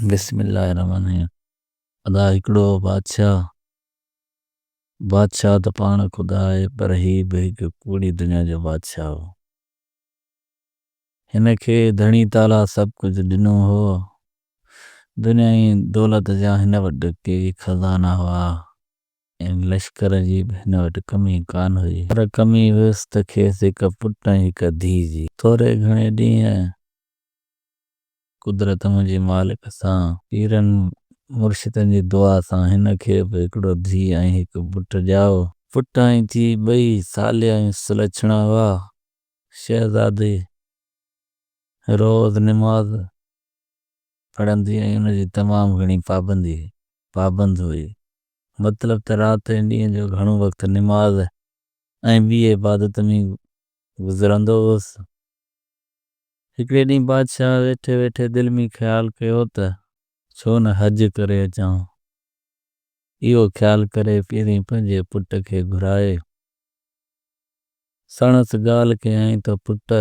बिस्मिल्लाहिर्रहमानिर्रहीम। अदा हिकिड़ो बादशाह त पाण ख़ुदा आहे पर ही बि हिकु कूड़ी दुनिया जो बादशाह हो। हिन खे धणी ताला सभु कुझु ॾिनो हो। दुनिया जी दौलत जा हिन वटि के खज़ाना हुआ ऐं लश्कर जी बि हिन वटि कमी कान हुई, पर कमी हुअसि त खेसि हिकु पुट ऐं हिकु धीउ जी। थोरे घणे ॾींहं कुदरत मुंहिंजी मालिक सां पीरनि मुर्शिदनि जी दुआ सां हिन खे बि हिकिड़ो धीउ ऐं हिकु पुटु ॼाओ। पुट ऐं धीउ ॿई सालिया ऐं सुलक्षणा हुआ। शहज़ादी रोज़ निमाज़ पढ़ंदी ऐं हुनजी तमामु घणी पाबंद हुई। मतिलब त राति ऐं ॾींहं जो घणो वक़्तु निमाज़ ऐं ॿी इबादत में गुज़रंदो हुअसि। हिकिड़े ॾींहुं बादशाह वेठे वेठे दिलि में ख़्यालु कयो त छो न हज करे अचां। इहो ख़्यालु करे पहिरीं पंहिंजे पुट खे घुराए सणसि ॻाल्हि कयईं त पुट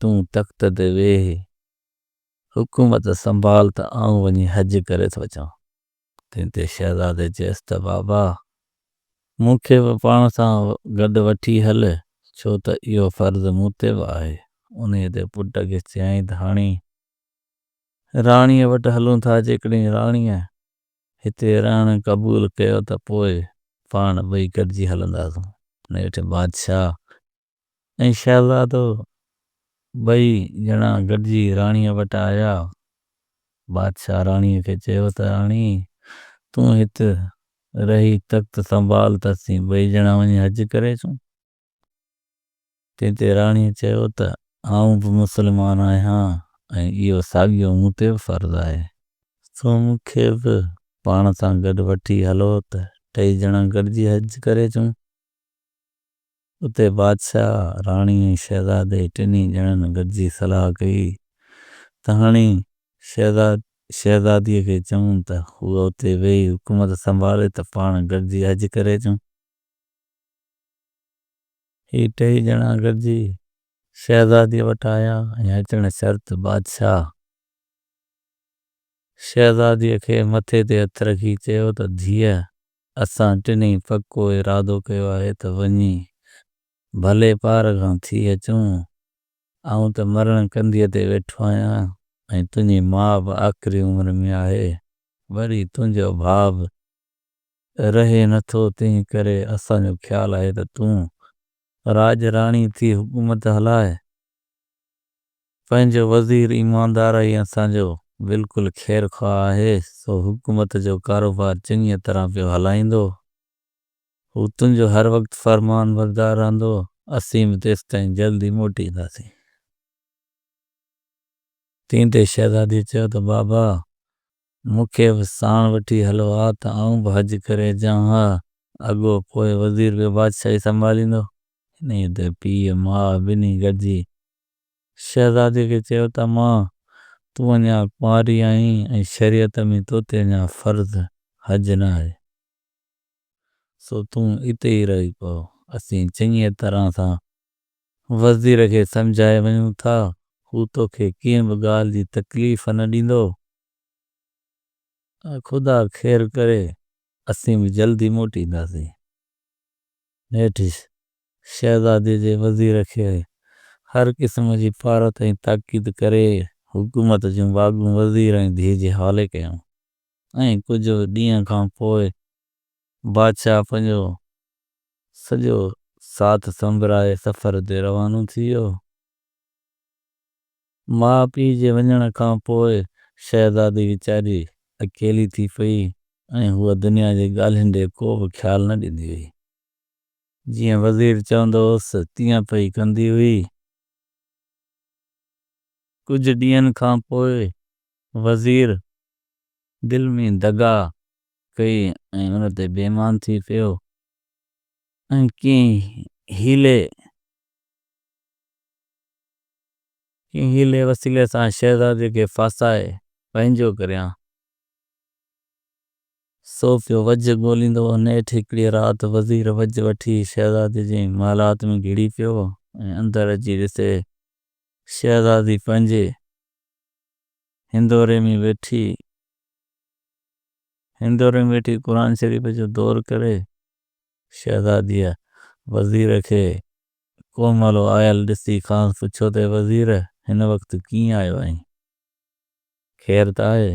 तूं तख़्त ते वेह, हुकूमत संभाल त आउं वञी हज करे थो अचां। तंहिं ते शहज़ादे चयसि त बाबा मूंखे बि पाण सां गॾु वठी हल, छो त इहो फ़र्ज़ु मूं ते बि आहे। उन ते पुट खे चयईं त हाणे राणीअ वटि हलूं था। जेकॾहिं राणीअ हिते रहण क़बूल कयो त पोइ पाण ॿई गॾिजी हलंदासीं। नेठि बादशाह ऐं शहज़ादो ॿई ॼणा गॾिजी राणीअ वटि आया। बादशाह राणीअ खे चयो त राणी तूं हिते रही तख़्त संभाल त असीं ॿई ॼणा वञी हज करे अचूं। तंहिं ते राणीअ चयो त आउं बि मुस्लमान आहियां ऐं इहो साॻियो मूं ते बि फ़र्ज़ु आहे, सो मूंखे बि पाण सां गॾु वठी हलो त टई ॼणा गॾिजी हज करे अचूं। उते बादशाह राणी ऐं शहज़ादे टिनी ॼणनि गॾिजी सलाह कई त हाणे शहज़ादीअ खे चऊं त हूअ उते वेही हुकूमत संभाले त पाण गॾिजी हज करे अचूं। ही टई ॼणा गॾिजी शहज़ादीअ वटि आया ऐं अचण शर्त बादशाह शहज़ादीअ खे मथे ते हथ रखी चयो त धीअ असां टिनी पको इरादो कयो आहे त वञी भले पार खां थी अचूं। आउं त मरण कंधीअ ते वेठो आहियां ऐं तुंहिंजी माउ बि आख़िरी उमिरि में आहे, वरी तुंहिंजो भाउ बि रहे नथो, तंहिं करे असांजो ख़्यालु आहे त तूं राज राणी थी हुकूमत हलाए। पंहिंजो वज़ीर ईमानदार ऐं असांजो बिल्कुलु ख़ैर ख़्वाह आहे, सो हुकूमत जो कारोबार चङीअ तरह पियो हलाईंदो। हू तुंहिंजो हर वक़्तु फरमान बरदार रहंदो। असीं बि तेसि ताईं जल्दी मोटी ईंदासीं। तंहिं ते शहज़ादी चयो त बाबा मूंखे बि साण वठी हलो हा त आउं बि हज करे अचां हा। अॻो पोइ वज़ीर बि बादशाही संभालींदो। इन ते पीउ माउ ॿिन्ही गॾिजी शहज़ादीअ खे चयो त मां तूं अञा कुंवारी आहीं ऐं शरीयत में तो ते अञा फ़र्ज़ु हज न आहे, सो तूं हिते ई रही पओ। असीं चङीअ तरह सां वज़ीर खे सम्झाए वञूं था, हू तोखे कंहिं बि ॻाल्हि जी तकलीफ़ न ॾींदो। ख़ुदा ख़ैर करे असीं बि जल्दी मोटी ईंदासीं। नेठि शहज़ादे जे वज़ीर खे हर क़िस्म जी पारत ऐं ताक़ीद करे हुकूमत जूं बाॻूं वज़ीर ऐं धीउ जे हवाले कयूं। ऐं कुझु ॾींहं खां पोइ बादशाह पंहिंजो सॼो साथ संभराए सफ़र ते रवानो थी वियो। माउ पीउ जे वञण खां पोइ शहज़ादी वीचारी अकेली थी पई ऐं हूअ दुनिया जी ॻाल्हियुनि ॾे को बि ख़्यालु न ॾींदी हुई। जीअं वज़ीर चवंदो हुअसि तीअं पई कंदी हुई। कुझु ॾींहंनि खां पोइ वज़ीर दिलि में दगा कई ऐं हुन ते बेईमान थी पियो ऐं हीले वसीले सां शहज़ादीअ खे फासाए पंहिंजो करियां। सो पियो वज ॻोल्हींदो। नेठि हिकिड़ी राति वज़ीर वज वठी शहज़ादीअ जे महलात में घिड़ी पियो ऐं अंदरि अची ॾिसे शहज़ादी पंहिंजे हिंदोरे में वेठी हिंदोरे में वेठी कुरान शरीफ जो दौर करे शहज़ादीअ वज़ीर खे कोमलो आयल ॾिसी ख़ान पुछो ते वज़ीर हिन वक़्तु कीअं आयो आहीं ख़ैर त आहे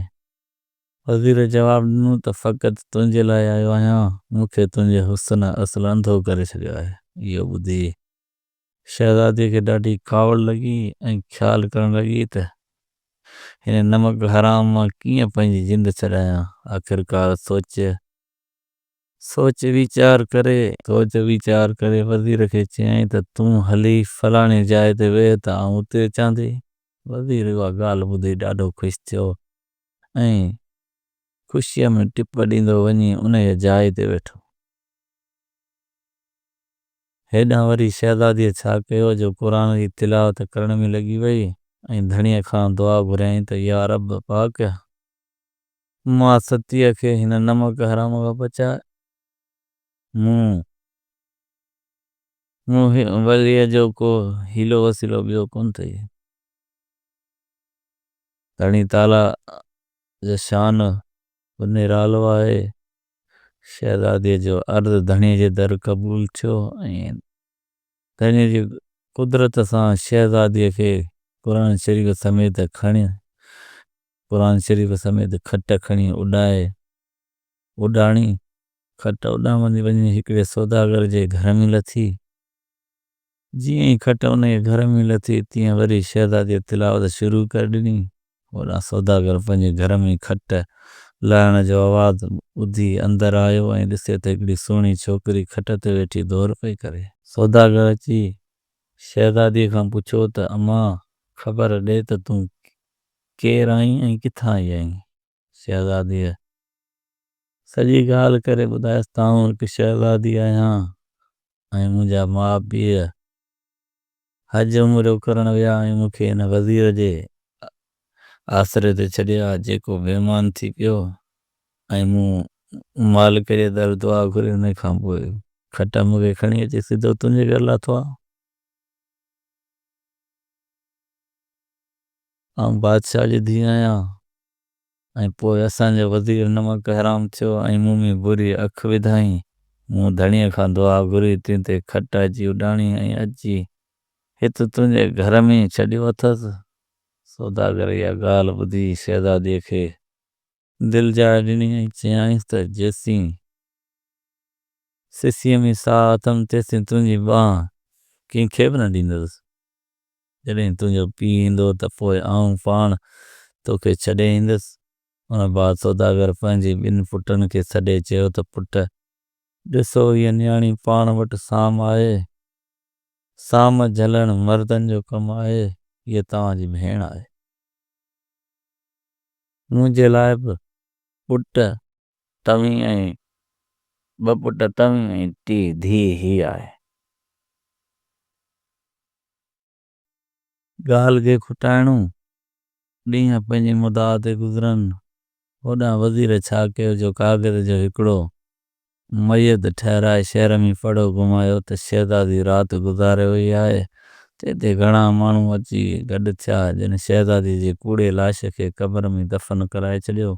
वज़ीर जवाब ॾिनो त फ़क़ति तुंहिंजे लाइ आयो आहियां मूंखे तुंहिंजे हुस्न असुल अंधो करे छॾियो आहे इहो ॿुधी शहज़ादीअ खे ॾाढी कावड़ लॻी ऐं ख़्यालु करणु लॻी त हिन नमक हराम मां कीअं पंहिंजी जिंद छॾायां आख़िरकार सोच वीचार करे वज़ीर खे चयईं त तूं हली फलाणी जाइ ते वेह त आउं उते अचां थी वज़ीर उहा ॻाल्हि ॿुधी ॾाढो ख़ुशि थियो ऐं ख़ुशीअ में टिप ॾींदो वञी उन जाइ ते वेठो हेॾां वरी शहज़ादीअ छा कयो जो क़ुरान जी तिलावत करण में लॻी वई ऐं धणीअ खां दुआ घुरियईं त या रब पाक मां सतीअ खे हिन नमक हराम खां बचाए मूं वलीअ जो को हीलो वसीलो ॿियो कोन अथई धणी ताला जो शान निरालो आहे शहज़ादीअ जो अर्ज़ु धणीअ जे दर क़बूल थियो ऐं धणीअ जी कुदरत सां शहज़ादीअ खे क़ुरान शरीफ़ समेत खट खणी उॾाणी खट उॾामंदी वञी हिकिड़े सौदागर जे घर में लथी जीअं ई खट उन जे घर में लथी तीअं वरी शहज़ादीअ तिलावत शुरू करे ॾिनी होॾां सौदागर पंहिंजे घर में खट लाहिण जो आवाज़ु ॿुधी अंदरि आयो ऐं ॾिसे त हिकिड़ी सुहिणी छोकिरी खट ते वेठी दौर पई करे सौदागर अची शहज़ादीअ खां पुछो त अम्मा ख़बर ॾे त तूं केरु आहीं ऐं किथां आई आहीं शहज़ादीअ सॼी ॻाल्हि करे ॿुधायसि त आउं हिकु शहज़ादी आहियां ऐं मुंहिंजा माउ पीउ हज उमिरो करणु विया ऐं मूंखे हिन वज़ीर जे आसरे ते छॾिया जेको बेईमान थी पियो ऐं मूं मालिक जे दर दुआ घुरी उन खां पोइ खट मूंखे खणी अची सिधो तुंहिंजे घर लाथो आहे आउं बादशाह जी धीउ आहियां ऐं पोइ असांजो वज़ीर नमक हराम थियो ऐं मूं में बुरी अखि विधाई मूं धणीअ खां दुआ घुरी तीअं ते खट अची उॾाणी ऐं अची हिते तुंहिंजे घर में छॾियो अथसि सौदागर इहा ॻाल्हि ॿुधी शहज़ादीअ खे दिलि जाए ॾिनी ऐं चयाईंसि त जेसीं सिसीअ में साह अथमि तेसीं तुंहिंजी बांह कंहिंखे बि न ॾींदुसि जॾहिं तुंहिंजो पीउ ईंदो त पोइ आउं पाण तोखे छॾे ईंदुसि उन बाद सौदागर पंहिंजे ॿिनि पुटनि खे सॾे चयो त पुट ॾिसो हीअ न्याणी पाण वटि साम आहे साम झलण मर्दनि जो कमु आहे हीअ तव्हांजी भेण आहे मुंहिंजे लाइ बि पुट तव्हीं ऐं ॿ पुट तव्हीं ऐं टी धीउ ही आहे ॻाल्हि खे खुटाइणो ॾींहं पंहिंजी मुदा ते गुज़रनि होॾां वज़ीर छा कयो जो काग़ज़ जो हिकिड़ो मयद ठहिराए शहर में पड़ो घुमायो त शहज़ादी राति गुज़ारे वई आहे ते घणा माण्हू अची गॾु थिया जिन शहज़ादी जे कूड़े लाश खे क़बर में दफ़न कराए छॾियो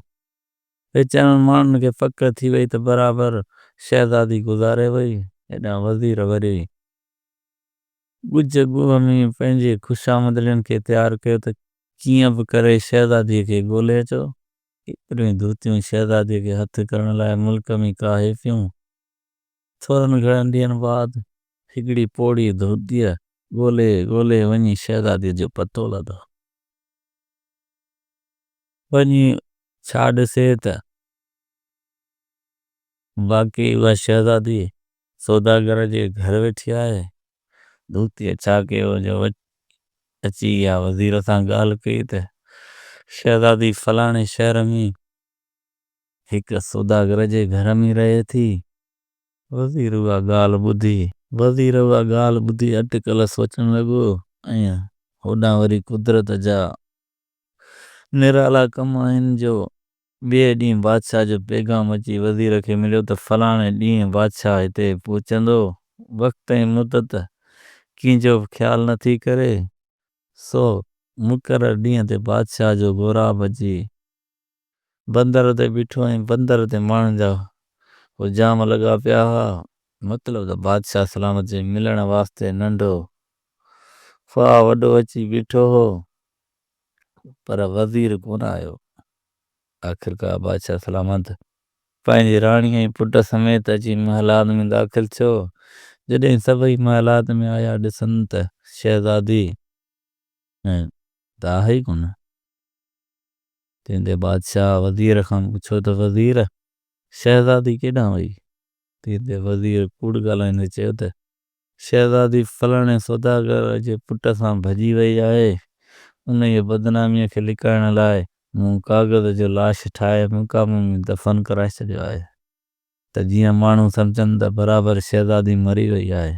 वेचारनि माण्हुनि खे पक थी वई त बराबरि शहज़ादी गुज़ारे वई हेॾां वज़ीर वरी ॻुझ ॻुह में पंहिंजे ख़ुशामदलियुनि खे तयारु कयो त कीअं बि करे शहज़ादीअ खे ॻोल्हे अचो एतिरियूं धूतियूं शहज़ादीअ खे हथु करण लाइ मुल्क में काहे पियूं थोरनि घणनि ॾींहंनि बाद हिकिड़ी पोड़ी धोतीअ ॻोल्हे वञी शहज़ादीअ जो पतो लधो वञी छा ॾिसे त बाक़ी उहा शहज़ादी सौदागर जे घर वेठी आहे धूतीअ छा कयो जो अची या वज़ीर सां ॻाल्हि कई त शहज़ादी फलाणे शहर में हिकु सौदागर जे घर में रहे थी वज़ीर उहा ॻाल्हि ॿुधी अटकल सोचणु लॻो ऐं होॾां वरी कुदरत जा निराला कम आहिनि जो ॿिए ॾींहुं बादशाह जो पैगाम अची वज़ीर खे मिलियो त फलाणे ॾींहुं बादशाह हिते पहुचंदो वक़्त ऐं मुदत कंहिंजो बि ख़्यालु नथी करे सो मुक़ररु ॾींहं ते बादशाह जो घोराब अची बंदर ते बीठो ऐं बंदर ते माण्हुनि जा वो जाम लॻा पिया हुआ। मतिलबु त बादशाह सलामत जे मिलण वास्ते नंढो फा वॾो अची बीठो हो, पर वज़ीर कोन आयो। आख़िरकार बादशाह सलामत पंहिंजी राणी ऐं पुट समेत अची महलात में दाख़िल थियो। जॾहिं सभई महलात में आया ॾिसनि त शहज़ादी ऐं त आहे ई कोन। तंहिंते बादशाह वज़ीर खां पुछो त वज़ीर शहज़ादी केॾां वई? तंहिंते वज़ीर कूड़ ॻाल्हाईंदे चयो त शहज़ादी फलाणे सौदागर जे पुट सां भॼी वई आहे। उन जी बदनामीअ खे लिकाइण लाइ मूं काग़ज़ जो लाश ठाहे मुक़ाम में दफ़न कराए छॾियो आहे, त जीअं माण्हू सम्झनि त बराबरि शहज़ादी मरी वई आहे।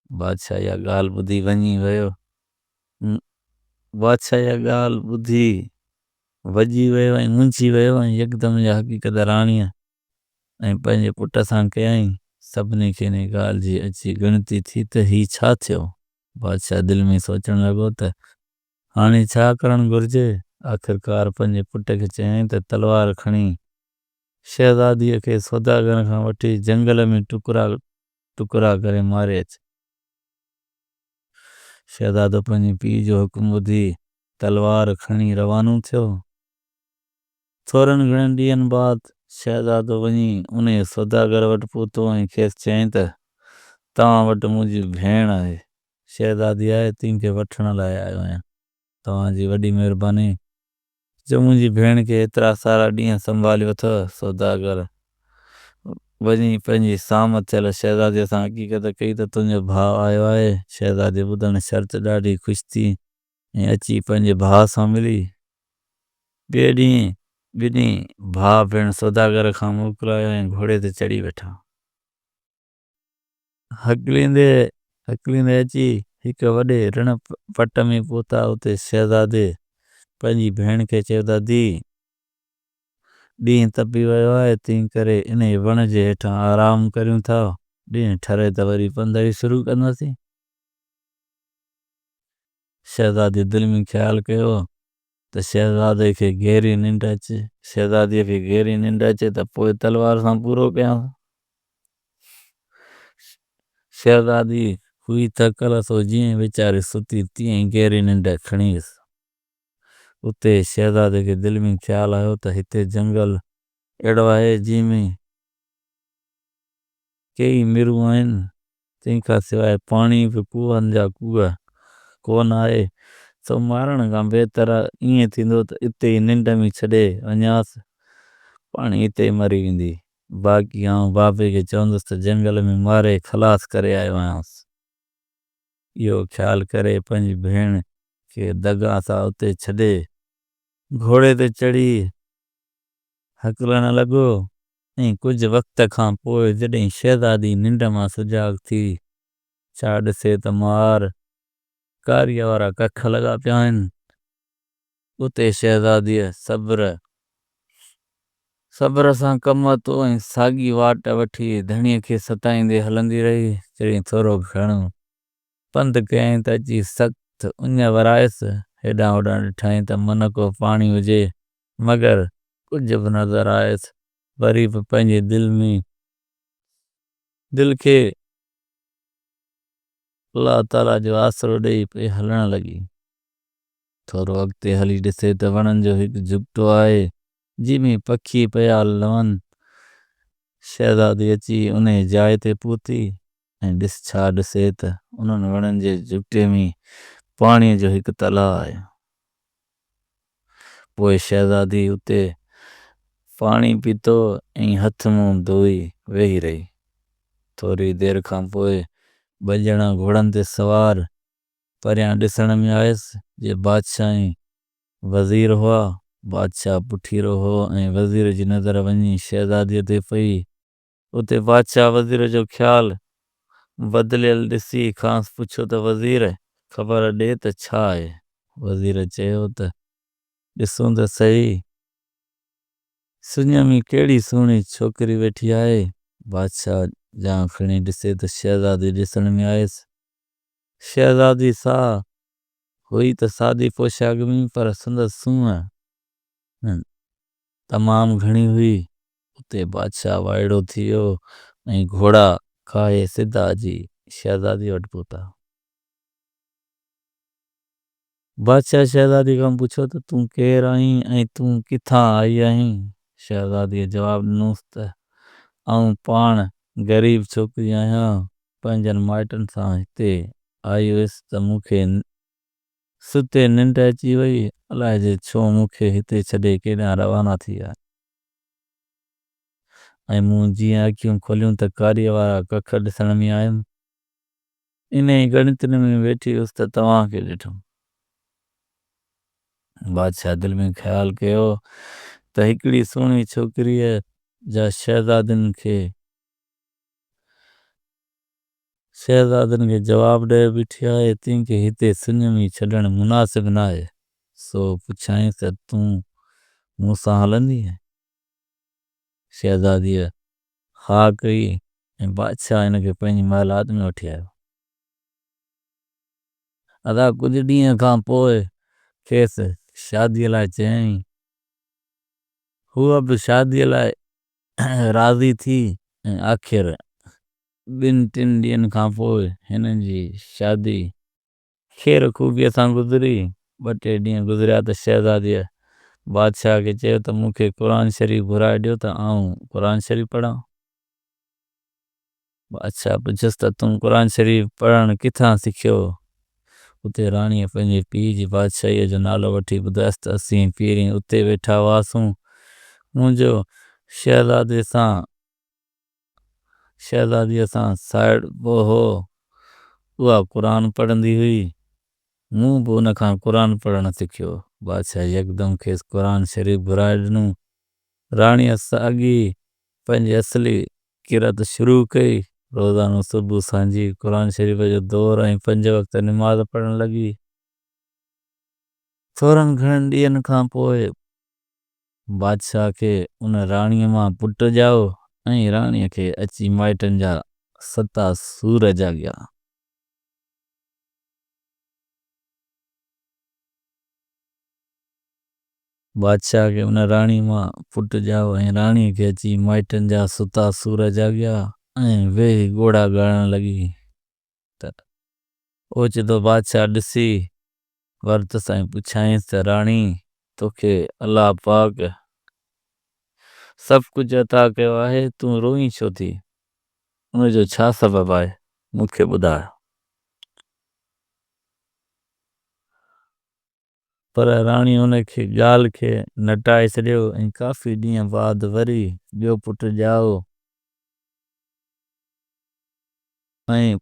बादशाह इहा ॻाल्हि ॿुधी वञी वियो। बादशाह इहा ॻाल्हि ॿुधी भॼी वियो ऐं मुंझी वियो ऐं यकदमि इहा हक़ीक़त राणीअ ऐं पंहिंजे पुट सां कयईं। सभिनी खे इन ॻाल्हि जी अची गिणती थी त हीउ छा थियो। बादशाह दिलि में सोचणु लॻो त हाणे छा करणु घुरिजे। आख़िरकार पंहिंजे पुट खे चयईं त तलवार खणी शहज़ादीअ खे सौदागर खां वठी जंगल में टुकड़ा टुकड़ा करे मारे अच। शहज़ादो पंहिंजे पीउ जो हुकुम ॿुधी तलवार खणी रवानो थियो। थोरनि घणनि ॾींहंनि बाद शहज़ादो वञी उन सौदागर वटि पहुतो ऐं खेसि चयईं त तव्हां वटि मुंहिंजी भेण आहे, शहज़ादी आहे, तंहिंखे वठण लाइ आयो आहियां। तव्हांजी वॾी महिरबानी। जो मुंहिंजी भेण खे एतिरा सारा ॾींहं संभालियो अथव। सौदागर वञी पंहिंजी साम थियल शहज़ादीअ सां हक़ीक़त कई त तुंहिंजो भाउ आयो आहे। शहज़ादी ॿुधण शर्त ॾाढी ख़ुशि थी ऐं अची पंहिंजे भाउ सां मिली। ॿिए ॾींहुं ॿिन्ही भाउ भेण सौदागर खां मोकिलायो ऐं घोड़े ते चढ़ी वेठा। हकलींदे हकलींदे अची हिकु वॾे रण पट में पहुता। उते शहज़ादे पंहिंजी भेण खे चयो त दी ॾींहुं तपी वियो आहे, तंहिं करे इन वण जे हेठां आराम करियूं था। ॾींहुं ठरे त वरी पंधि शुरू कंदासीं। शहज़ादी दिलि में ख़्यालु कयो त शहज़ादे खे गहरी निंड अचे। शहज़ादीअ खे गहरी निंड अचे त पोइ तलवार सां पूरो कयां। शहज़ादी हुई थकल, सो जीअं वीचारे सुती तीअं ई गहरी निंड खणी वियसि। उते शहज़ादे खे दिलि में ख़्यालु आयो त हिते जंगल अहिड़ो आहे जंहिंमें कई मिरूं आहिनि, तंहिंखां सवाइ पाणी बि खूहनि जा खूह कोन आहे। सो मारण खां बहितर ईअं थींदो त इते ई निंड में छॾे वञासि, पाणी हिते मरी वेंदी। बाक़ी आउं बाबे खे चवंदुसि त जंगल में मारे ख़लास करे आयो आहियांसि। इहो ख़्यालु करे पंहिंजी भेण खे दगा सां उते छॾे घोड़े ते चढ़ी हकलण लॻो। ऐं कुझु वक़्त खां पोइ जॾहिं शहज़ादी निंड मां सुजाॻ थी, छा ॾिसे त मार कारीअ वारा कख लॻा पिया आहिनि। उते शहज़ादीअ सब्र सां कम वरितो ऐं साॻी वाट वठी धणीअ खे सताईंदे हलंदी रही। जॾहिं थोरो घणो पंधु कयईं त अची सख़्तु उञ वरायसि। हेॾां होॾां ॾिठईं त मन को पाणी हुजे, मगर कुझु बि नज़र आयसि। वरी बि पंहिंजे दिलि खे अल्लाह ताला जो आसरो ॾेई पई हलण लॻी। थोरो अॻिते हली ॾिसे त वणनि जो हिकु झुगिटो आहे, जंहिंमें पखी पिया लहनि। शहज़ादी अची उन जाइ ते पहुती ऐं छा ॾिसे त उन्हनि वणनि जे झुगिटे में पाणीअ जो हिकु तलाउ आहे। पोइ शहज़ादी उते पाणी पीतो ऐं हथ मुंहुं धोई वेही रही। थोरी देरि खां पोइ ॿ ॼणा घोड़नि ते सवार परियां ॾिसण में आयसि, जे बादशाह ऐं वज़ीर हुआ। बादशाह पुठीरो हो ऐं वज़ीर जी नज़र वञी शहज़ादीअ ते पई। उते बादशाह वज़ीर जो ख़्यालु बदिलियल ॾिसी खांसि पुछियो त वज़ीर ख़बर ॾे त छा आहे। वज़ीर चयो त ॾिसूं त सही, सुञ में कहिड़ी सुहिणी छोकिरी वेठी आहे। बादशाह जां खणी ॾिसे त शहज़ादी ॾिसण में आयसि। शहज़ादी सा हुई त सादी पोशाक में, पर संदसि सूंहं तमामु घणी हुई। उते बादशाह वाइड़ो थी वियो ऐं घोड़ा खाए सिधा अची शहज़ादी वटि पहुता। बादशाह शहज़ादी खां पुछो त तूं केरु आहीं ऐं तूं किथां आई आहीं? शहज़ादीअ जवाबु ॾिनोसि त आऊं पाण ग़रीब छोकिरी आहियां, पंहिंजनि माइटनि सां हिते आई हुयसि त मूंखे सुते निंड अची वई, अलाए जे छो मूंखे हिते छॾे केॾांहुं रवाना थी विया। ऐं मूं जीअं अखियूं खोलियूं त कारीअ वारा कख ॾिसण में आयुमि। इन ई गणितनि में वेठी हुअसि त तव्हांखे ॾिठुमि। बादशाह दिलि में ख़्यालु कयो त हिकिड़ी सुहिणी छोकिरीअ जा शहज़ादनि खे जवाबु ॾेई बीठी आहे, तंहिंखे हिते सुञमी छॾणु मुनासिब न आहे। सो पुछांसि त तूं मूंसां हलंदीअ? शहज़ादीअ हा कई ऐं बादशाह हिन खे पंहिंजी महलात में वठी आयो। अदा कुझु ॾींहं खां पोइ खेसि शादीअ लाइ चयईं। हूअ बि शादीअ लाइ राज़ी थी ऐं आख़िर 2-3 ॾींहंनि खां पोइ हिननि जी शादी ख़ैर ख़ूबीअ सां गुज़री। 2-टे ॾींहं गुज़रिया त शहज़ादीअ बादशाह खे चयो त मूंखे क़ुरान शरीफ़ घुराए ॾियो त आऊं क़ुरान शरीफ़ पढ़ां। बादशाह पुछियसि त तूं क़ुरान शरीफ़ पढ़णु किथां सिखियो? उते राणीअ पंहिंजे पीउ जी बादशाहीअ जो नालो वठी ॿुधायसि त असीं पहिरीं उते वेठा हुआसीं। मुंहिंजो शहज़ादीअ सां साहिड़ो हो, उहा क़ुरान पढ़ंदी हुई, मूं बि उन खां क़ुरान पढ़णु सिखियो। बादशाह यकदमि खेसि क़ुरान शरीफ़ घुराए ॾिनो। राणीअ साॻी पंहिंजी असली किरत शुरू कई। रोज़ानो सुबुह सांझी क़ुरान शरीफ़ जो दौर ऐं 5 वक़्त निमाज़ पढ़णु लॻी। थोरनि घणनि ॾींहंनि खां पोइ बादशाह खे उन राणीअ मां पुटु ॼाओ ऐं राणीअ खे अची माइटनि जा 7 सूर जाॻिया। बादशाह खे उन राणी मां पुटु ॼाओ ऐं राणीअ खे अची माइटनि जा 7 सूर जाॻिया ऐं वेही घोड़ा ॻाइणु लॻी। त ओचितो बादशाह ॾिसी वरितसि ऐं पुछांसि त राणी, तोखे अलाह पाक सभु कुझु अता कयो आहे, तूं रोई छो थी? उनजो छा सबबु आहे, मूंखे ॿुधाए। पर राणी उनखे ॻाल्हि खे नटाए छॾियो ऐं काफ़ी ॾींहं बाद वरी ॿियो पुटु ॼाओ ऐं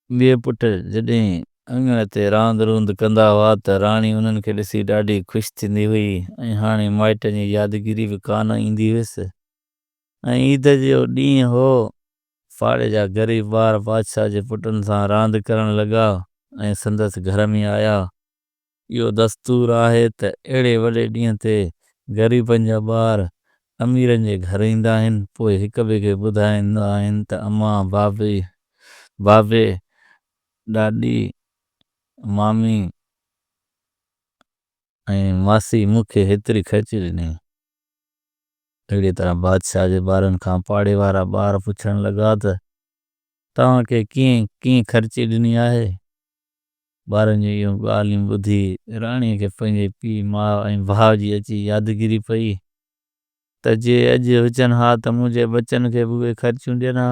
ॿिए पुटु जॾहिं अङण ते रांदि रूंद कंदा हुआ त राणी उन्हनि खे ॾिसी ॾाढी ख़ुशि थींदी हुई ऐं हाणे माइटनि जी यादगिरी बि कान ईंदी हुयसि। ऐं ईद जो ॾींहुं हो, पाड़े जा ग़रीब ॿार बादशाह जे पुटनि सां रांदि करणु लॻा ऐं संदसि घर में आया। इहो दस्तूर आहे त अहिड़े वॾे ॾींहं ते ग़रीबनि जा ॿार अमीरनि जे घर ईंदा आहिनि, पोइ हिक ॿिए खे ॿुधाईंदा आहिनि त अम्मा, बाबे, ॾाॾी, मामी ऐं मासी मूंखे हेतिरी ख़र्ची ॾिनी। अहिड़ी तरह बादशाह जे ॿारनि खां पाड़े वारा ॿार पुछणु लॻा त तव्हांखे कीअं ख़र्ची ॾिनी आहे? ॿारनि जूं इहो ॻाल्हियूं ॿुधी राणीअ खे पंहिंजे पीउ माउ ऐं भाउ जी अची यादगिरी पई त जे अॼु हुजनि हा त मुंहिंजे बचनि खे बि उहे ख़र्चियूं ॾियनि हा।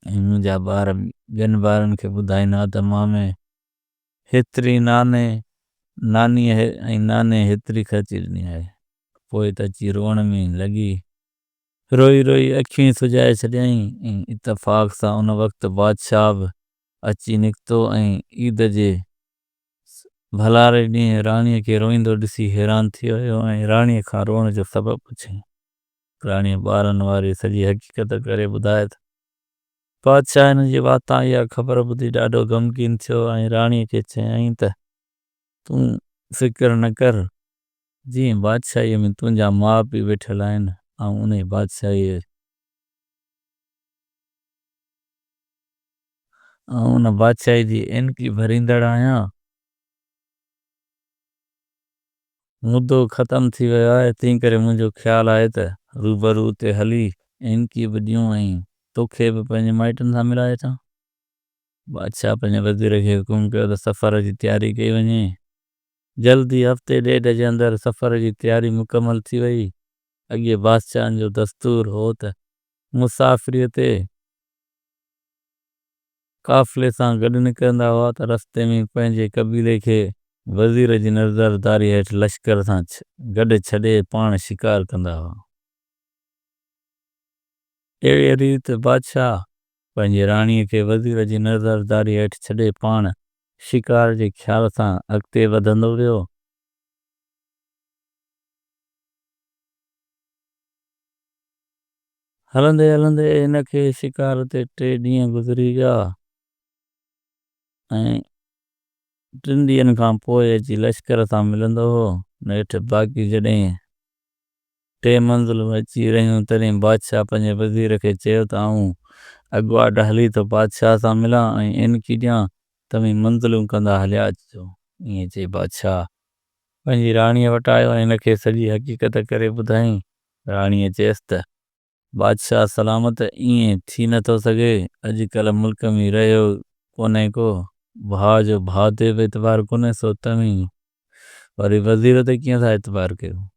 ऐं मुंहिंजा ॿार ॿियनि ॿारनि खे ॿुधाईंदा त मामे हेतिरी नानीअ ऐं नाने हेतिरी ख़र्ची ॾिनी आहे। पोइ त अची रोअण में लॻी, रोई रोई अखियूं सुॼाए छॾियईं ऐं इतफ़ाक़ सां उन वक़्तु बादशाह बि अची निकितो ऐं ईद जे भलारे ॾींहुं राणीअ खे रोईंदो ॾिसी हैरान थी वियो ऐं राणीअ खां रोअण जो सबबु पुछियईं। राणीअ ॿारनि वारी सॼी हक़ीक़त करे ॿुधाए त बादशाह हिन जी वातां इहा ख़बर ॿुधी ॾाढो ग़मगीन थियो ऐं राणीअ खे चयईं त तूं फ़िक्र न कर, जीअं बादशाहीअ में तुंहिंजा माउ पीउ वेठल आहिनि, ऐं उन बादशाहीअ ऐं उन बादशाही जी एनकी भरींदड़ आहियां। मुद्दो ख़त्म थी वियो आहे, तंहिं करे मुंहिंजो ख़्यालु आहे त रूबरू उते हली इनकी बि ॾियूं ऐं तोखे बि पंहिंजे माइटनि सां मिलाए अचां। बादशाह पंहिंजे वज़ीर खे हुकुम कयो त सफ़र जी तयारी कई वञे। जल्दी हफ़्ते ॾेढ जे अंदरि सफ़र जी तयारी मुकमल थी वई। अॻे बादशाहनि जो दस्तूर हो त मुसाफ़िरीअ ते काफ़िले सां गॾु निकिरंदा हुआ त रस्ते में पंहिंजे कबीले खे वज़ीर जी नज़रदारी हेठि लश्कर सां गॾु छॾे पाण शिकार कंदा हुआ। अहिड़ी रीति बादशाह पंहिंजी राणीअ खे वज़ीर जी नज़रदारी हेठि छॾे पाण शिकार जे ख़्याल सां अॻिते वधंदो वियो। हलंदे हलंदे हिन खे शिकार ते 3 ॾींहं गुज़री विया ऐं 3 ॾींहंनि खां पोइ अची लश्कर सां मिलंदो हो। नेठि बाक़ी जॾहिं 3 मंज़िलूं अची रहियूं तॾहिं बादशाह पंहिंजे वज़ीर खे चयो त आऊं अॻुवाट हली तो बादशाह सां मिलां ऐं इनकी ॾियां, तव्हीं मंज़िलूं कंदा हलिया अचिजो। ईअं चई बादशाह पंहिंजी राणीअ वटि आयो ऐं हिनखे सॼी हक़ीक़त करे ॿुधाईं। राणीअ चयसि त बादशाह सलामत, ईअं थी नथो सघे, अॼुकल्ह मुल्क में रहियो कोन्हे को, भाउ जो भाउ ते बि एतबार कोन्हे, सो तव्हीं वरी वज़ीर ते कीअं था एतबार कयो।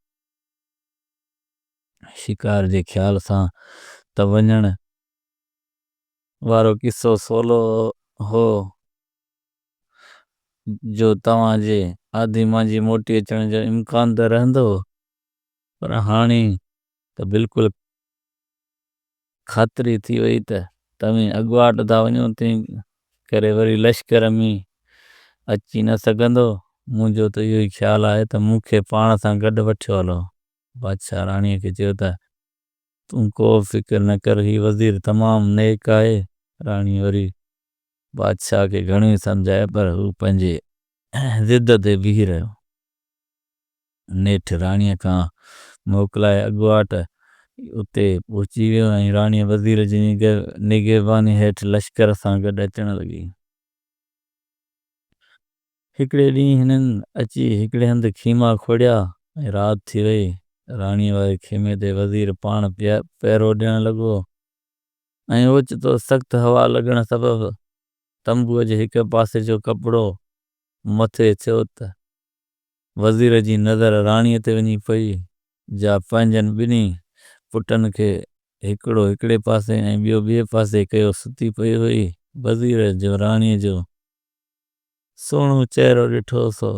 शिकार जे ख़्याल सां त वञण वारो किस्सो सवलो हो जो तव्हांजे आदि मुंहिंजी मोटी अचण जो इम्कान त रहंदो, पर हाणे त बिल्कुलु ख़ातिरी थी वई त तव्हीं अॻुवाट था वञो, तंहिं करे वरी लश्कर में अची न सघंदो। मुंहिंजो त इहो ई ख़्यालु आहे त मूंखे पाण सां गॾु वठियो हलो। बादशाह राणीअ खे चयो त तूं को फिक्र न कर, ही वज़ीर तमामु नेक आहे। राणी वरी बादशाह खे घणो सम्झाए पर हू पंहिंजे ज़िद ते बीह रहियो। नेठि राणीअ खां मोकिलाए अॻुवाट उते पहुची वियो ऐं राणीअ वज़ीर जी निगहबानी हेठि लश्कर सां गॾु अचण लॻी। हिकिड़े ॾींहुं हिननि अची हिकिड़े हंधि खीमा खोड़िया ऐं राति थी वई। राणीअ वारे खेमे ते वज़ीर पाण पहिरो ॾियणु लॻो ऐं ओचितो सख़्तु हवा लॻण सबबि तंबूअ जे हिक पासे जो कपिड़ो मथे थियो त वज़ीर जी नज़र राणीअ ते वञी पई। जा पंहिंजनि ॿिन्ही पुटनि खे हिकिड़ो हिकिड़े पासे ऐं ॿियो ॿिए पासे कयो सुती पई हुई। वज़ीर जो राणीअ जो सुहिणो चहिरो ॾिठो सो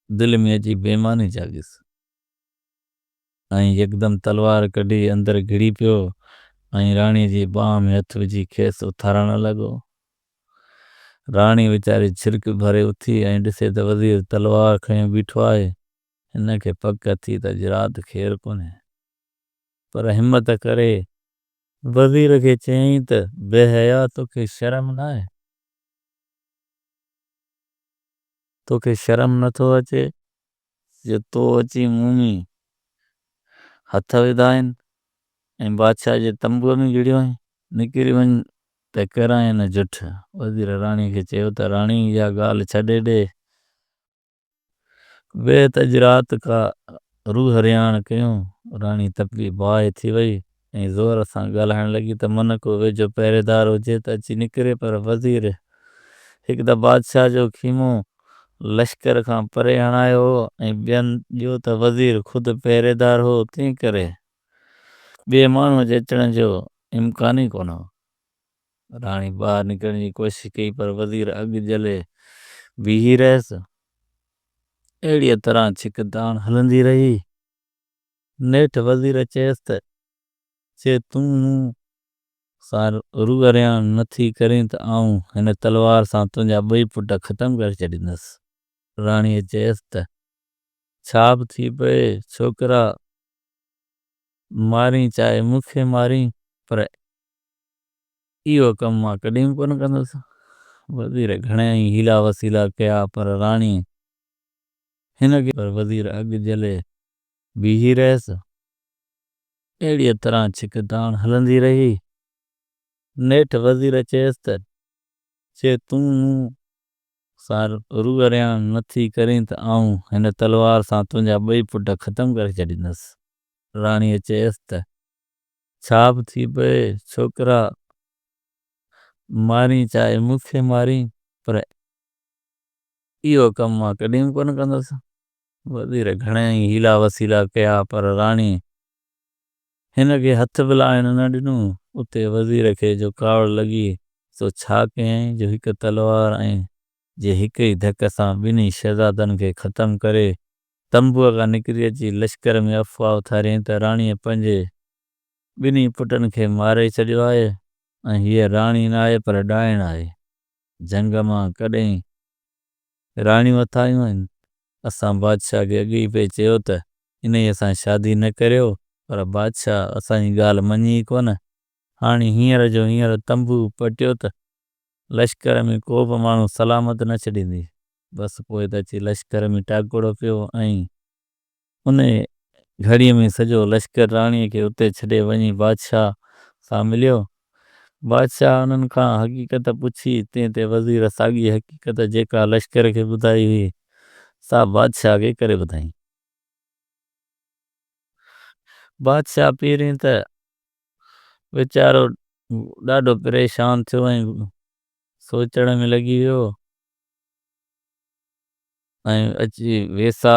दिलि में अची बेईमानी जाॻियसि ऐं यकदमि तलवार कढी अंदरि घिड़ी पियो ऐं राणीअ जी बांह में हथु विझी खेसि उथारणु लॻो। राणी वीचारी छिरक भरे उथी ऐं ॾिसे त वज़ीर तलवार खणी बीठो आहे। हिनखे पक थी त अॼु राति ख़ैरु कोन्हे, पर हिमत करे वज़ीर खे चयईं त बेहया, तोखे शर्म न आहे? तोखे शर्म नथो अचे जो तो अची मूं में हथ विधा आहिनि ऐं बादशाह जे तंबूअ में गिड़ियो आहीं? निकिरी वञ त कराए न जुठ। वज़ीर राणी खे चयो त राणी इहा ॻाल्हि छॾे ॾे, वे त अॼु राति का रूह रियाण कयूं। राणी तपी बाहि थी वई ऐं ज़ोर सां ॻाल्हाइण लॻी त मन को वेझो पहिरेदार हुजे त अची निकिरे, पर वज़ीर हिकु त बादशाह जो खीमो लश्कर खां परे हणायो हो ऐं ॿियनि ॿियो त वज़ीर ख़ुदि पहिरेदार हो, तंहिं करे ॿिए माण्हूअ जे अचण जो इम्कान ई कोन हो। राणी ॿाहिरि निकिरण जी कोशिशि कई पर वज़ीर अॻु जले बीही रहियसि। अहिड़ीअ तरह छिकताण हलंदी रही। नेठि वज़ीर चयसि त जे तूं मूं सां रूह रियाण नथी करें त आऊं हिन तलवार सां तुंहिंजा 2 पुट ख़तमु करे छॾींदसि। राणीअ चयसि त छा बि थी पए, छोकिरा मारी चाहे मूंखे मारी, पर इहो कमु मां कॾहिं बि कोन कंदुसि। वज़ीर घणेई हीला वसीला कया पर राणी हिनखे, पर वज़ीर अॻु जले बीही रहियसि। अहिड़ीअ तरह छिकताण हलंदी रही। नेठि वज़ीर चयसि त जे तूं मूं सां रूअरियां नथी करीं त आऊं हिन तलवार सां तुंहिंजा 2 पुट ख़तमु करे छॾींदुसि। राणीअ चयसि त छा बि थी पए छोकिरा मारी चाहे मूंखे मारी पर इहो कमु मां कॾहिं बि कोन कंदुसि। वज़ीर घणेई हीला वसीला कया पर राणी हिन खे हथ बि लाइण न ॾिनो। उते वज़ीर खे जो कावड़ लॻी सो छा कयईं जो हिकु तलवार ऐं जे हिक ई धक सां 2 शहज़ादनि खे ख़तमु करे तंबूअ खां निकिरी अची लश्कर में अफ़वाह उथारियईं त राणीअ पंहिंजे 2 पुटनि खे मारे छॾियो आहे ऐं हीअ राणी न आहे पर डाइण आहे। जंग मां कॾहिं राणियूं अथायूं आहिनि। असां बादशाह खे अॻे ई पे चयो त इन सां शादी न करियो पर बादशाह असांजी ॻाल्हि मञी कोन। हाणे हींअर जो हींअर तंबू पटियो त लश्कर में को बि माण्हू सलामत न छॾींदी। बसि पोइ त अची लश्कर में टाकोड़ो पियो ऐं उन घड़ीअ में सॼो लश्कर राणीअ खे उते छॾे वञी बादशाह सां मिलियो। बादशाह उन्हनि खां हक़ीक़त पुछी तंहिं ते वज़ीर साॻी हक़ीक़त जेका लश्कर खे ॿुधाई हुई सा बादशाह खे करे ॿुधाई। बादशाह पहिरीं त वीचारो ॾाढो परेशान थियो ऐं सोचण में लॻी वियो ऐं अची वेसा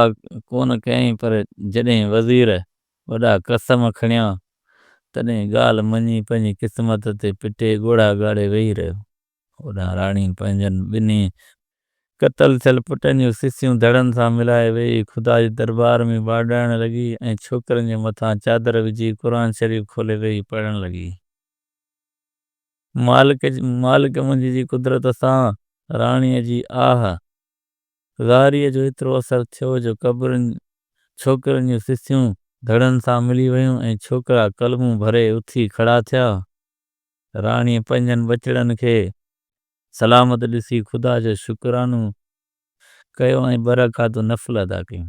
कोन कयईं पर जॾहिं वज़ीर वॾा कसम खणिया तॾहिं ॻाल्हि मञी पंहिंजी क़िस्मत ते पिटे ॻोड़ा ॻाड़े वेही रहियो। होॾां राणी पंहिंजनि 2 क़तल थियल पुटनि जूं सिसियूं धड़नि सां मिलाए वेही ख़ुदा जे दरबार में ॿाॾाइण लॻी ऐं छोकिरनि जे मथां चादर विझी क़ुर शरीफ़ खोले वेही पढ़ण लॻी। मालिक मुंहिंजी जी कुदरत सां राणीअ जी आह ज़ारीअ जो एतिरो असरु थियो जो क़ब्रुनि छोकिरनि जूं सिसियूं धड़नि सां मिली वियूं ऐं छोकिरा कलमूं भरे उथी खड़ा थिया। राणीअ पंहिंजनि बचड़नि खे सलामत ॾिसी ख़ुदा जो शुक्रानो कयो ऐं बरक़ातूं नफ़ल अदा कयूं।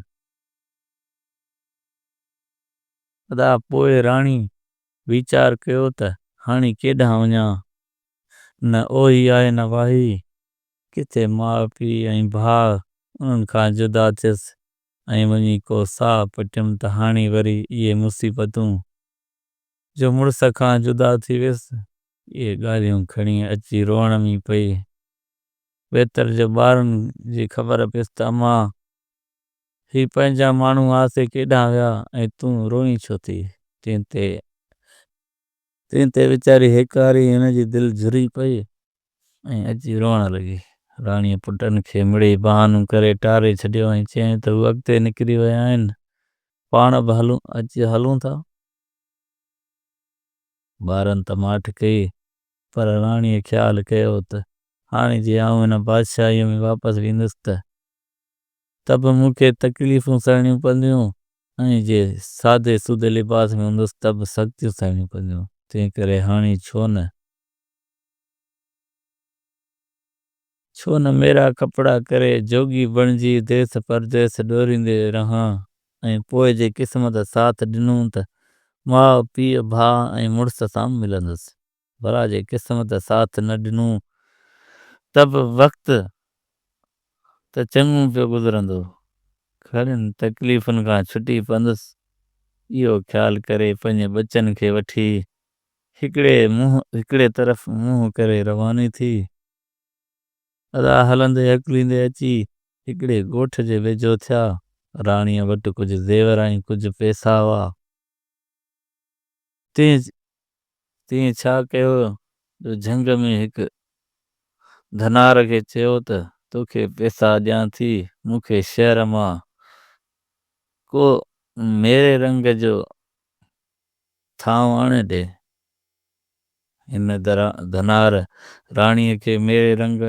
अदा पोइ राणी वीचार कयो त हाणे केॾांहुं वञा। न ओही आहे न वाही। किथे माउ पीउ ऐं भाउ उन्हनि खां जुदा थियसि ऐं वञी को साह पटियमि त हाणे वरी इहे मुसीबतूं जो मुड़ुस खां जुदा थी वियसि। इहे ॻाल्हियूं खणी अची रोअण में पई। बहितर जो ॿारनि जी ख़बर पियसि त अम्मा ही पंहिंजा माण्हू आसे केॾांहुं विया ऐं तूं रोई छो थी। तंहिं ते वीचारी हिकारी हिनजी दिलि झुरी पई ऐं अची रोअण लॻी। राणीअ पुटनि खे मिड़ई बहानूं करे टारे छॾियो ऐं चयईं त हू अॻिते निकिरी विया आहिनि पाण बि हलूं था। ॿारनि त माठ कई पर राणीअ ख़्यालु कयो त हाणे जे आऊं हिन बादशाहीअ में वापसि वेंदुसि त बि मूंखे तकलीफ़ूं सहिणियूं पवंदियूं ऐं जे सादे सूदे लिबास में हूंदुसि त बि सख़्तियूं सहिणियूं पवंदियूं। तंहिं करे हाणे छो न मेरा कपिड़ा करे जोगी बणिजी देस परदेस ॾोरींदे रहां ऐं पोइ जे क़िस्मत साथ ॾिनूं त माउ पीउ भाउ ऐं मुड़ुस सां मिलंदुसि। भला जे क़िस्मत साथ न ॾिनूं त बि वक़्तु त चङो पियो गुज़रंदो घणनि तकलीफ़ुनि खां छुटी पवंदुसि। इहो ख़्यालु करे पंहिंजे बचनि खे वठी हिकिड़े तरफ़ मुंहुं करे रवानी थी। अदा हलंदे हकलींदे अची हिकिड़े ॻोठ जे वेझो थिया। राणीअ वटि कुझु ज़ेवर ऐं कुझु पैसा हुआ। तीअं छा कयो जो झंग में हिकु धनार खे चयो त तोखे पैसा ॾियां थी मूंखे शहर मां को मेरे रंग जो थांव आणे ॾे। हिन धनार राणीअ खे मेरे रंग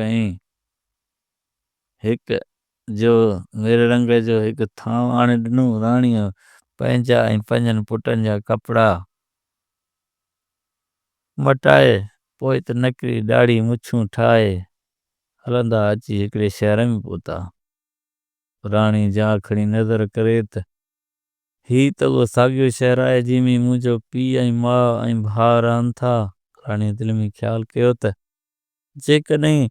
जो हिकु थांव आणे ॾिनो। राणीअ पंहिंजा ऐं पंहिंजनि पुटनि जा कपिड़ा मटाए पोइ त नकरी ॾाढ़ी मुछूं ठाहे हलंदा अची हिकिड़े शहर में पहुता। राणी जा खणी नज़र करे त ही त उहो साॻियो शहर आहे जंहिंमें मुंहिंजो पीउ ऐं माउ ऐं भाउ रहनि था। राणीअ दिलि में ख़्यालु कयो त जेकॾहिं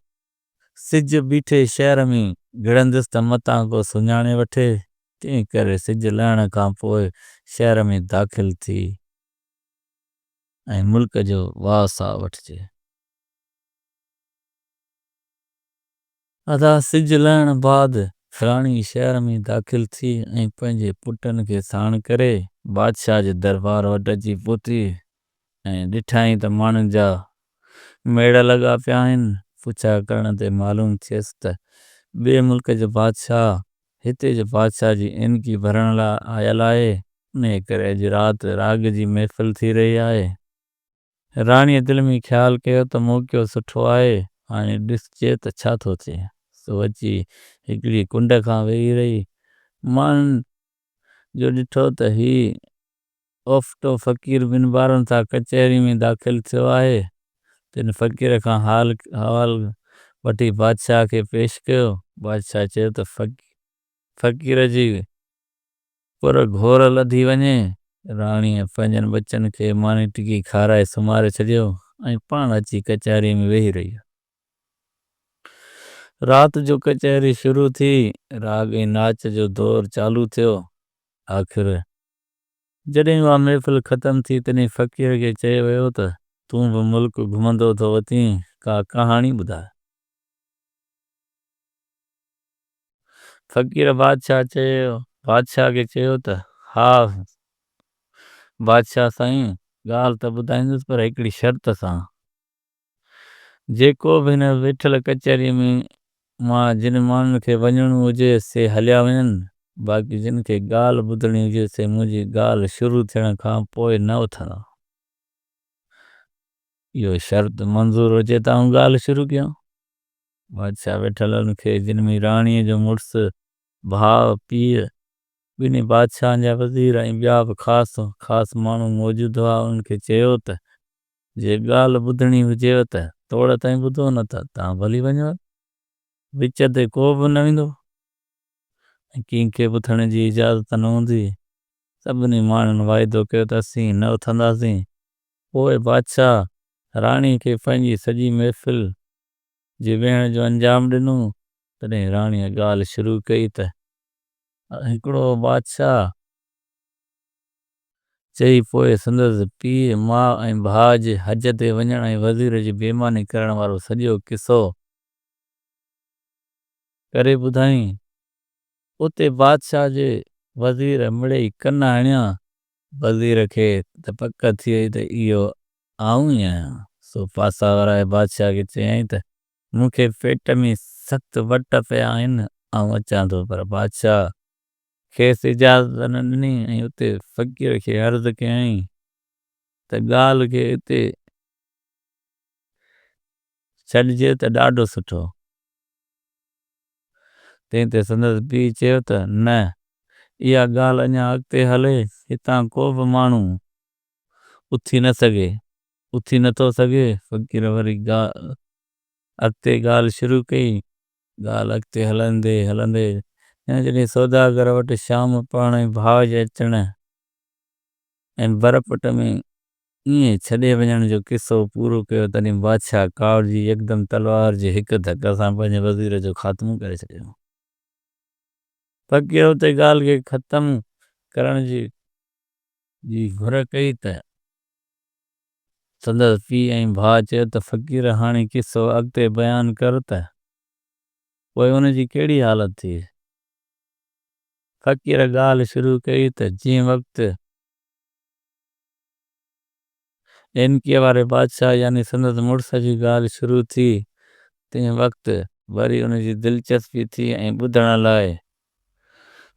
सिज बीठे शहर में घिड़ंदुसि त मतां को सुञाणे वठे। तंहिं करे सिज लहण खां पोइ शहर में दाख़िल थी ऐं मुल्क जो वाह साह वठिजे। अदा सिज लहण बाद राणी शहर में दाख़िल थी ऐं पंहिंजे पुटनि खे साण करे बादशाह जे दरबार वटि अची पहुती ऐं ॾिठाई त माण्हुनि जा मेड़ लॻा पिया आहिनि। पुछा करण ते मालूम थियसि त ॿिए मुल्क जो बादशाह हिते जो बादशाह जी इनकी भरण लाइ आयल आहे। इन करे अॼु राति राग जी महफ़िल थी रही आहे। राणीअ दिलि में ख़्यालु कयो त मौक़ो सुठो आहे, हाणे ॾिसजे त छा थो थिए। सो अची हिकिड़ी कुंड खां वेही रही माण्हुनि जो ॾिठो त ही ओफ़्टो फ़क़ीर ॿिनि ॿारनि सां कचहरी में दाख़िल थियो आहे। तिन फ़क़ीर खां हवाल वठी बादशाह खे पेश कयो। बादशाह चयो त फ़क़ीर जी पर घोर लधी वञे। राणीअ पंहिंजनि बचनि खे मानी टिकी खाराए सुम्हारे छॾियो ऐं पाण अची कचहरी में वेही रही। रात जो कचहरी शुरू थी। राग ऐं नाच जो दौर चालू थियो। आख़िर जॾहिं उहा महफ़िल ख़तम थी तॾहिं फ़क़ीर खे चयो वियो त तूं बि मुल्क घुमंदो थो वञीं, का कहाणी ॿुधाए। फ़क़ीर बादशाह खे चयो त हा बादशाह साईं, ॻाल्हि त ॿुधाईंदुसि पर हिकिड़ी शर्त सां। जेको बि हिन वेठल कचहरी में मां जिन माण्हुनि खे वञिणो हुजे से हलिया वञनि, बाक़ी जिन खे ॻाल्हि ॿुधणी हुजे से मुंहिंजी ॻाल्हि शुरू थियण खां पोइ न उथंदा। इहो शर्त मंज़ूर हुजे त आऊं ॻाल्हि शुरू कयां। बादशाह वेठलनि खे जिन में राणीअ जो मुड़ुसु भाउ पीउ ॿिन्ही बादशाहनि जा वज़ीर ऐं ॿिया बि ख़ासि माण्हू मौजूदु हुआ। उन्हनि खे चयो त जे ॻाल्हि ॿुधणी हुजेव त तोड़ ताईं ॿुधो, न त तव्हां भली वञो, विच ते को बि न वेंदो ऐं कंहिंखे ॿुधण जी इजाज़त न हूंदी। सभिनी माण्हुनि वाइदो कयो त असीं न उथंदासीं। पोइ बादशाह राणी खे पंहिंजी सॼी महफ़िल जे वेहण जो अंजाम ॾिनो। तॾहिं राणीअ ॻाल्हि शुरू कई त हिकिड़ो बादशाह चई पोइ संदसि पीउ माउ ऐं भाउ जे हज ते वञण ऐं वज़ीर जी बेईमानी करण वारो सॼो किसो करे ॿुधाई। उते बादशाह जे वज़ीर मिड़ेई कन हणिया। वज़ीर खे त पक थी वई त इहो आऊं ई आहियां। सो पासा वाराए बादशाह खे चयईं त मूंखे पेट में सख़्तु वट पिया आहिनि, आऊं अचां थो। पर बादशाह खेसि इजाज़त न ॾिनी ऐं उते फ़क़ीर खे अर्ज़ु कयईं त ॻाल्हि खे हिते छॾिजे त ॾाढो सुठो। तंहिं ते संदसि पीउ चयो त न, इहा ॻाल्हि अञा अॻिते हले। हितां को बि माण्हू उथी नथो सघे। फ़क़ीर वरी अॻिते ॻाल्हि शुरू कई। ॻाल्हि अॻिते हलंदे जॾहिं सौदागर वटि शाम पवण ऐं भाउ जे अचण ऐं बरपट में ईअं छॾे वञण जो किसो पूरो कयो तॾहिं बादशाह कावड़जी यकदमि तलवार जे हिकु धक सां पंहिंजे वज़ीर जो ख़ात्मो करे छॾियो। फ़क़ीर उते ॻाल्हि खे ख़तमु करण जी घुर कई त संदसि पीउ ऐं भाउ चयो त फ़क़ीर हाणे किसो अॻिते बयानु कर त पोइ उनजी कहिड़ी हालत थी। फ़क़ीर ॻाल्हि शुरू कई त जीअं वक़्तु इनकीअ वारे बादशाह यानी संदसि मुड़ुस जी ॻाल्हि शुरू थी, तंहिं वक़्तु वरी उनजी दिलचस्पी थी ऐं ॿुधण लाइ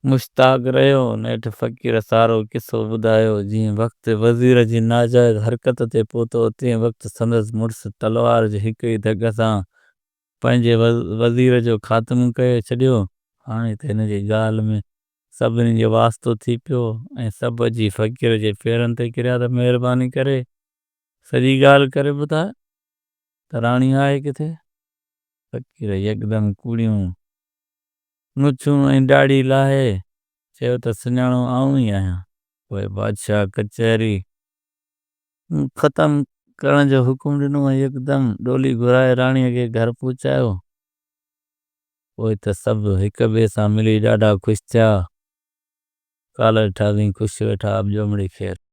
मुश्ताक़ रहियो। नेठि फ़क़ीर सारो किसो ॿुधायो। जीअं वक़्तु वज़ीर जी नाजाइज़ हरकत ते पहुतो, तंहिं वक़्तु संदसि मुड़ुसु तलवार जे हिक ई धक सां पंहिंजे वज़ीर जो ख़ात्मो करे छॾियो। हाणे त हिन जी ॻाल्हि में सभिनी जो वास्तो थी पियो ऐं सभु अची फ़क़ीर जे पेरनि ते किरिया त महिरबानी करे सॼी ॻाल्हि करे ॿुधाए त राणी आहे किथे। फ़क़ीर यकदमि कूड़ियूं मुछूं ऐं ॾाढ़ी लाहे चयो त सुञाणो आऊं ई आहियां। पोइ बादशाह कचहरी ख़तमु करण जो हुकुम ॾिनो ऐं यकदमि डोली घुराए राणीअ खे घर पहुचायो। पोइ त सभु हिक ॿिए सां मिली ॾाढा ख़ुशि थिया। काल्ह ॾिठासीं ख़ुशि वेठा, अब जो मिड़ी ख़ैरु।